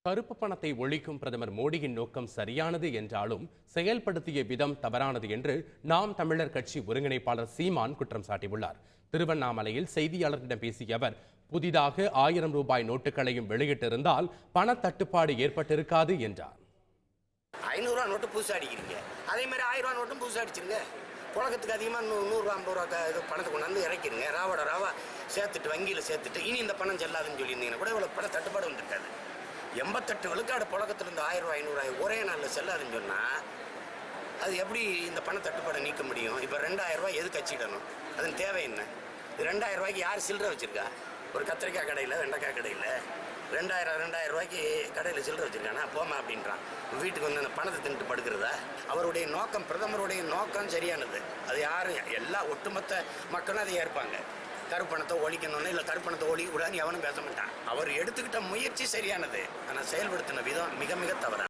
கருப்பு பணத்தை ஒழிக்கும் பிரதமர் மோடியின் நோக்கம் சரியானது என்றாலும் செயல்படுத்திய விதம் தவறானது என்று நாம் தமிழர் கட்சி ஒருங்கிணைப்பாளர் சீமான் குற்றம் சாட்டியுள்ளார். திருவண்ணாமலையில் செய்தியாளர்களிடம் பேசிய அவர், புதிதாக 1000 ரூபாய் நோட்டுகளையும் வெளியிட்டிருந்தால் பண தட்டுப்பாடு ஏற்பட்டிருக்காது என்றார். 500 ரூபா நோட்டு புதுசா அடிக்கிறீங்க, அதே மாதிரி 1000 ரூபா நோட்டும் புதுசா அடிச்சிருங்க. புழக்கத்துக்கு அதிகமாக 100 ரூபா 50 ரூபா இது பணத்தை கொண்டாந்து இறக்கிடுங்க. ராவா சேர்த்துட்டு வங்கியில் சேர்த்துட்டு இனி இந்த பணம் செல்லாதுன்னு சொல்லியிருந்தீங்கன்னா கூட இவ்வளோ பண தட்டுப்பாடு வந்திருக்காது. 88 விழுக்காடு புழக்கத்திலிருந்து 1000 ரூபாய் 500 ரூபாய் ஒரே நாளில் செல்லாதுன்னு சொன்னால் அது எப்படி இந்த பண தட்டுப்பாடை நீக்க முடியும்? இப்போ 2000 ரூபாய் எதுக்கு வச்சுக்கிடணும்? அதன் தேவை என்ன? 2000 ரூபாய்க்கு யார் சில்லறை வச்சுருக்கா? ஒரு கத்திரிக்காய் கடையில், வெண்டைக்காய் கடையில் 2000 ரூபாய்க்கு கடையில் சில்லறை வச்சுருக்கானா? போமா அப்படின்றான். வீட்டுக்கு வந்து அந்த பணத்தை தின்ட்டு படுக்கிறதா? அவருடைய நோக்கம், பிரதமருடைய நோக்கம் சரியானது. அது யாரும் எல்லா ஒட்டுமொத்த மக்களும் அதை ஏற்பாங்க. கருப்பணத்தை ஒழிக்கணும்னு, இல்லை கருப்பணத்தை ஒழிக்கக்கூடாதுன்னு எவனும் பேச மாட்டான். அவர் எடுத்துக்கிட்ட முயற்சி சரியானது, ஆனால் செயல்படுத்தின விதம் மிக மிக தவறானது.